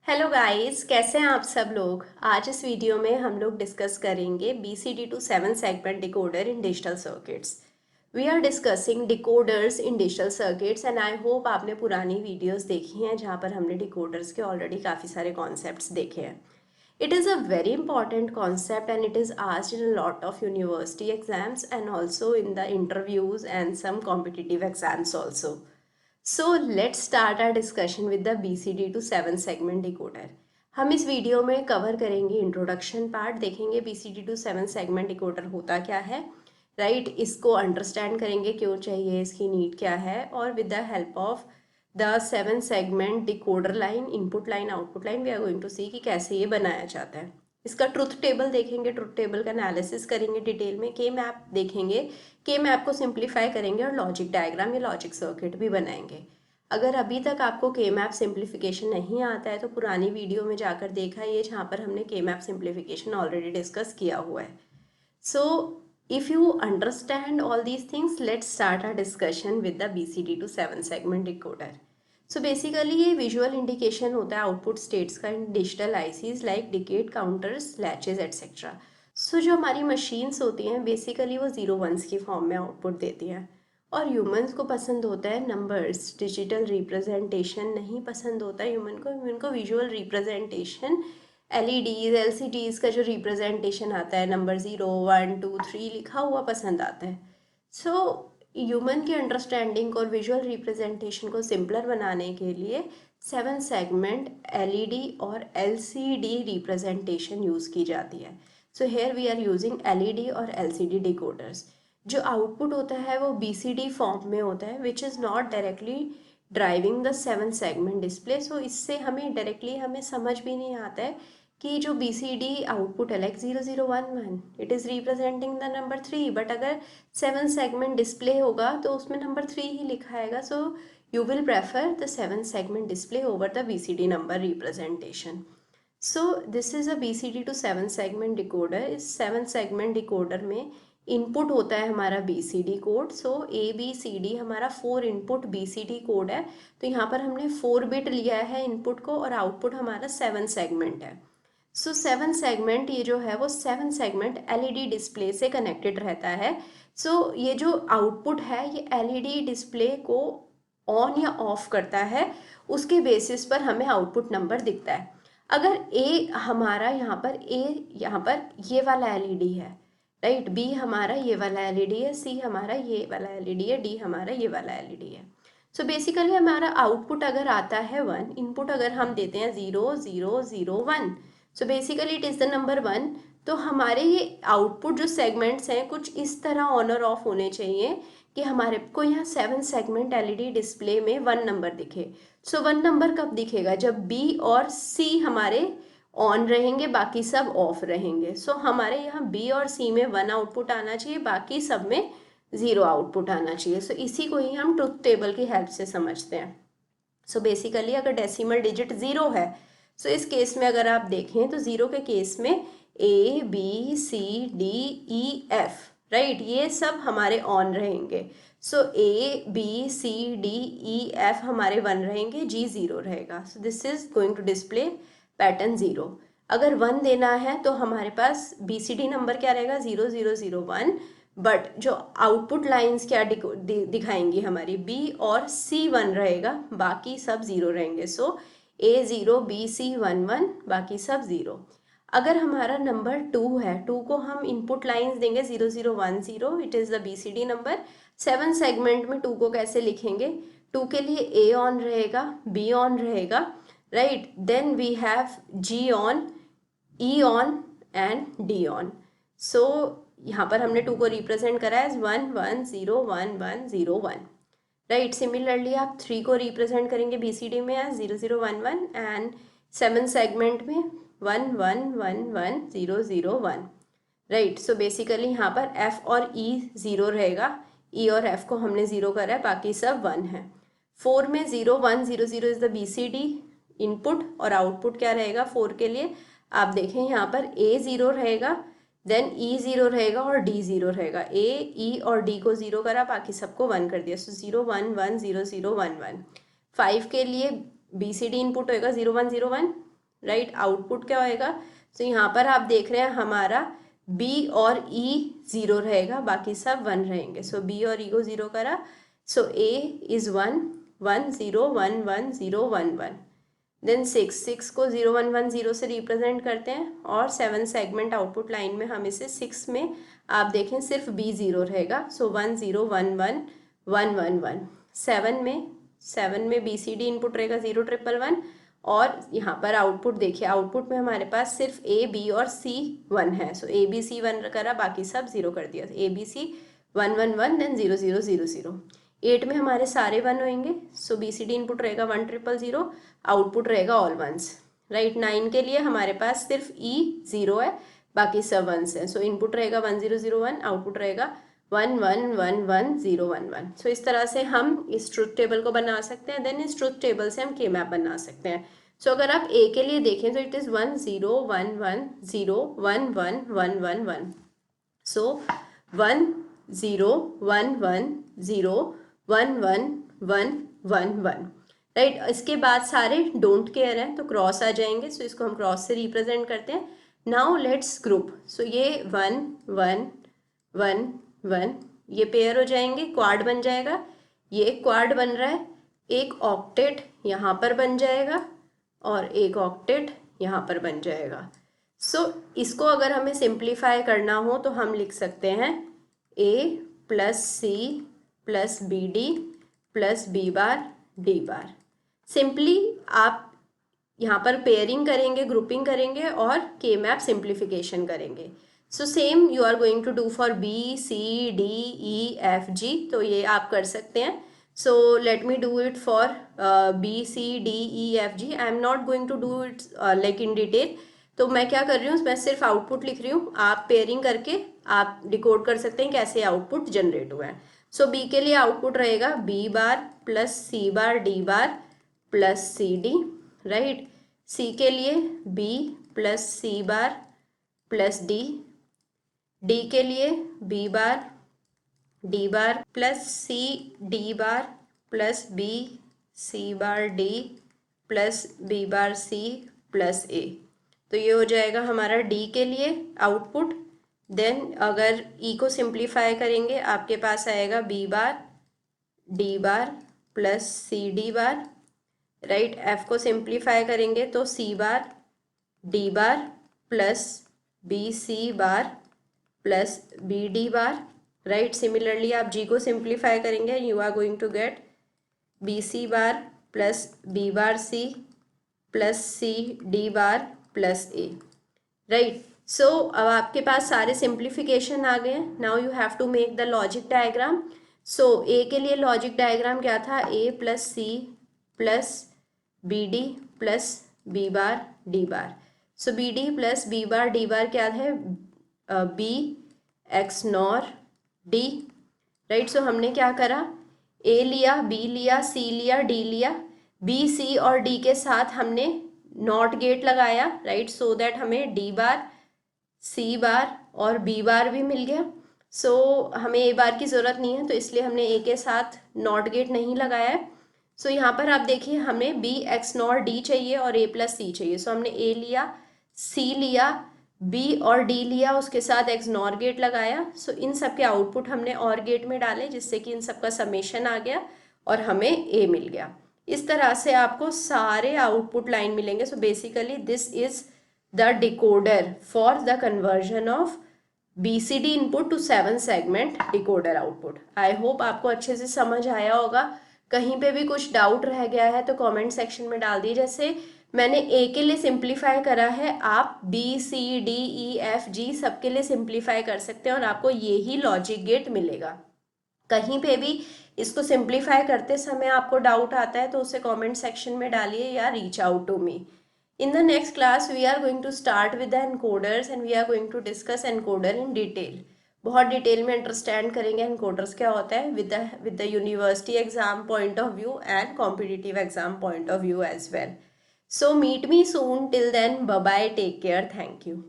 Hello guys, कैसे हैं आप सब लोग। आज इस वीडियो में हम लोग डिस्कस करेंगे BCD to 7 segment decoder in digital circuits. We are discussing decoders in digital circuits and I hope आपने पुरानी वीडियोस देखी हैं जहां पर हमने डिकोडर्स के ऑलरेडी काफ़ी सारे कॉन्सेप्ट्स देखे हैं। It is a very important concept and it is asked in a lot of university exams and also in the interviews and some competitive exams also. So let's start our discussion with the BCD to 7 segment decoder. हम इस video में cover करेंगे introduction part, देखेंगे BCD to 7 segment decoder होता क्या है, right इसको understand करेंगे क्यों चाहिए, इसकी नीड क्या है, और with the help of the 7 segment decoder line, input line, output line, we are going to see कि कैसे ये बनाया जाता है। इसका ट्रुथ टेबल देखेंगे, ट्रुथ टेबल का एनालिसिस करेंगे डिटेल में, के मैप देखेंगे, के मैप को सिंप्लीफाई करेंगे और लॉजिक डायग्राम या लॉजिक सर्किट भी बनाएंगे। अगर अभी तक आपको के मैप सिंप्लीफिकेशन नहीं आता है तो पुरानी वीडियो में जाकर देखा ये, जहाँ पर हमने के मैप सिंप्लीफिकेशन ऑलरेडी डिस्कस किया हुआ है। सो if you understand all these things, let's start our discussion with the BCD to 7 segment decoder. So basically ये visual indication होता है आउटपुट स्टेट्स का in digital ICs like decade, counters, latches etcetera. So जो हमारी machines होती हैं basically वो zero ones की फॉर्म में आउटपुट देती हैं, और ह्यूमंस को पसंद होता है नंबर्स, डिजिटल रिप्रेजेंटेशन नहीं पसंद होता है ह्यूमन को विजुअल रिप्रेजेंटेशन, LEDs LCDs का जो रिप्रेजेंटेशन आता है नंबर 0 1 2 3 लिखा हुआ पसंद आता है। सो ह्यूमन की अंडरस्टैंडिंग और विजुअल रिप्रेजेंटेशन को सिंपलर बनाने के लिए 7 सेगमेंट LED और LCD रिप्रेजेंटेशन यूज़ की जाती है। So here we are using LED और LCD डिकोडर्स। जो आउटपुट होता है वो BCD फॉर्म में होता है which is not directly driving the 7 segment display. So इससे हमें डायरेक्टली हमें समझ भी नहीं आता है कि जो BCD आउटपुट है like 0011 it is representing the number 3, but अगर 7 सेगमेंट डिस्प्ले होगा तो उसमें नंबर 3 ही लिखा आएगा। So you will prefer the 7 segment display over the BCD number representation. So this is a BCD to 7 segment decoder. इस 7 segment decoder में input होता है हमारा BCD कोड। सो ABCD हमारा 4 इनपुट BCD कोड है, तो यहाँ पर हमने 4 बिट लिया है इनपुट को और आउटपुट हमारा 7 सेगमेंट है। सो 7 सेगमेंट ये जो है वो 7 सेगमेंट LED डिस्प्ले से कनेक्टेड रहता है। सो ये जो आउटपुट है ये LED डिस्प्ले को ऑन या ऑफ करता है, उसके बेसिस पर हमें आउटपुट नंबर दिखता है। अगर A हमारा यहाँ पर ये वाला LED है, राइट, B हमारा ये वाला LED है, C हमारा ये वाला LED है, D हमारा ये वाला LED है। सो बेसिकली हमारा आउटपुट अगर आता है 1, इनपुट अगर हम देते हैं 0 0 0 1, so basically it is the number 1। तो हमारे ये आउटपुट जो सेगमेंट्स हैं कुछ इस तरह ऑन और ऑफ होने चाहिए कि हमारे को यहाँ 7 सेगमेंट LED डिस्प्ले में 1 नंबर दिखे। सो 1 नंबर कब दिखेगा, जब B और C हमारे ऑन रहेंगे, बाकी सब ऑफ रहेंगे। सो हमारे यहाँ B और C में 1 आउटपुट आना चाहिए, बाकी सब में 0 आउटपुट आना चाहिए। सो इसी को ही हम ट्रुथ टेबल की हेल्प से समझते हैं। सो बेसिकली अगर डेसिमल डिजिट 0 है, सो इस केस में अगर आप देखें तो 0 के केस में ABCDEF, राइट, ये सब हमारे ऑन रहेंगे। सो ABCDEF हमारे 1 रहेंगे, G 0 रहेगा। So this is going to display pattern 0। अगर 1 देना है तो हमारे पास BCD नंबर क्या रहेगा, 0 0 0 1, बट जो आउटपुट लाइंस क्या दिखाएंगी हमारी B और C 1 रहेगा, बाकी सब 0 रहेंगे। सो A 0 B C 1 1, बाकी सब 0। अगर हमारा नंबर 2 है, 2 को हम इनपुट लाइंस देंगे 0 0 1 0, इट इज़ द BCD नंबर। 7 सेगमेंट में 2 को कैसे लिखेंगे, 2 के लिए A ऑन रहेगा, B ऑन रहेगा, right, then we have G on, E on and D on. So यहाँ पर हमने 2 को रिप्रेजेंट करा एज 1 1 0 1 1 0 1, राइट। सिमिलरली आप 3 को रिप्रेजेंट करेंगे BCD में एज 0 0 1 1 एंड 7 सेगमेंट में 1 1 1 1 0 0 1, राइट। सो बेसिकली यहाँ पर F और E 0 रहेगा, E और F को हमने 0 करा है, बाकी सब 1 है। 4 में 0 1 0 0 इज द BCD इनपुट और आउटपुट क्या रहेगा 4 के लिए, आप देखें यहाँ पर A 0 रहेगा, देन E 0 रहेगा और D 0 रहेगा। A E और D को 0 करा, बाकी सबको 1 कर दिया। सो 0 1 1 0 0 1 1। 5 के लिए BCD इनपुट होएगा 0 1 0 1, राइट। आउटपुट क्या होएगा, तो यहाँ पर आप देख रहे हैं हमारा बी और ई 0 रहेगा, बाकी सब 1 रहेंगे। सो बी और ई को 0 करा, सो ए इज़ 1 1 0 1 1 0 1 1। देन 6 को 0 1 1 0 से रिप्रेजेंट करते हैं, और 7 सेगमेंट आउटपुट लाइन में हम इसे 6 में आप देखें सिर्फ बी 0 रहेगा। सो 1 0 1 1 1 1 1। 7 में बी सी डी इनपुट रहेगा 0 1 1 1, और यहाँ पर आउटपुट देखिए, आउटपुट में हमारे पास सिर्फ ए बी और सी 1 है। सो ए बी सी 1 करा, बाकी सब 0 कर दिया। A B C 1 1 1 then 0 0 0 0। 8 में हमारे सारे 1 होंगे, सो बी सी डी इनपुट रहेगा 1 0 0 0, आउटपुट रहेगा ऑल वंस, राइट। 9 के लिए हमारे पास सिर्फ ई 0 है, बाकी सब 1s है। सो इनपुट रहेगा 1 0 0 1, आउटपुट रहेगा 1 1 1 1 0 1 1। सो इस तरह से हम इस ट्रुथ टेबल को बना सकते हैं। देन इस ट्रुथ टेबल से हम के मैप बना सकते हैं। सो अगर आप ए के लिए देखें तो इट इज़ 1 0 1 1 0 1 1 1 1 1। So 1 0 1 1 0 1 1 1 1 1, right. इसके बाद सारे डोंट केयर हैं तो क्रॉस आ जाएंगे, सो इसको हम क्रॉस से रिप्रेजेंट करते हैं। Now let's group. सो ये 1 1 1 1 ये पेयर हो जाएंगे, क्वाड बन जाएगा। ये एक क्वाड बन रहा है, एक ऑक्टेट यहाँ पर बन जाएगा और एक ऑक्टेट यहाँ पर बन जाएगा। सो इसको अगर हमें सिंप्लीफाई करना हो तो हम लिख सकते हैं A plus C plus B D plus B bar D bar. Simply आप यहाँ पर पेयरिंग करेंगे, ग्रुपिंग करेंगे और के मैप सिंप्लीफिकेशन करेंगे। So same you are going to do for B C D E F G, तो ये आप कर सकते हैं। So let me do it for B C D E F G. I am not going to do it like in detail, तो मैं क्या कर रही हूँ, मैं सिर्फ आउटपुट लिख रही हूँ। आप पेयरिंग करके आप डिकोड कर सकते हैं कैसे आउटपुट जनरेट हुआ है। सो बी के लिए आउटपुट रहेगा B bar plus C bar D bar plus C D, right. C के लिए B plus C bar plus D, D के लिए B bar D bar plus C D bar plus B C bar D plus B bar C plus A. तो ये हो जाएगा हमारा D के लिए आउटपुट। देन अगर ई को सिंप्लीफाई करेंगे आपके पास आएगा B bar D bar plus C D bar, right. F को सिंप्लीफाई करेंगे तो C bar D bar plus B C bar plus B D bar, right. Similarly आप जी को सिंप्लीफाई करेंगे, you are going to get B C bar plus B bar C plus C D bar plus A, right. So अब आपके पास सारे simplification आ गए हैं। Now you have to make the logic diagram. So A के लिए logic diagram क्या था, A plus C plus B D plus B bar D bar. So B D plus B bar D bar क्या है, B XNOR D, right. So हमने क्या करा, ए लिया, बी लिया, सी लिया, डी लिया, बी सी और डी के साथ हमने नॉट गेट लगाया, राइट, सो दैट हमें डी बार सी बार और बी बार भी मिल गया। सो हमें ए बार की ज़रूरत नहीं है तो इसलिए हमने ए के साथ नॉट गेट नहीं लगाया है। सो यहाँ पर आप देखिए हमें बी एक्स नॉर डी चाहिए और ए प्लस सी चाहिए। सो हमने ए लिया, सी लिया, बी और डी लिया, उसके साथ एक्स नॉर गेट लगाया। सो इन सब के आउटपुट हमने और गेट में डाले जिससे कि इन सब का समेशन आ गया और हमें ए मिल गया। इस तरह से आपको सारे आउटपुट लाइन मिलेंगे। So basically this is the decoder for the conversion of BCD input to 7 segment decoder output. I hope आपको अच्छे से समझ आया होगा। कहीं पे भी कुछ डाउट रह गया है तो कमेंट सेक्शन में डाल दिए। जैसे मैंने ए के लिए सिंप्लीफाई करा है, आप B C D E F G सबके लिए सिंप्लीफाई कर सकते हैं और आपको यही लॉजिक गेट मिलेगा। कहीं पे भी इसको सिंप्लीफाई करते समय आपको डाउट आता है तो उसे कमेंट सेक्शन में डालिए या reach out to me. In the next class, we are going to start with the encoders and we are going to discuss encoder in detail. बहुत डिटेल में अंडरस्टैंड करेंगे एनकोडर्स क्या होता है with the university exam point of view and competitive exam point of view as well. So meet me soon. Till then, bye bye. Take care. Thank you.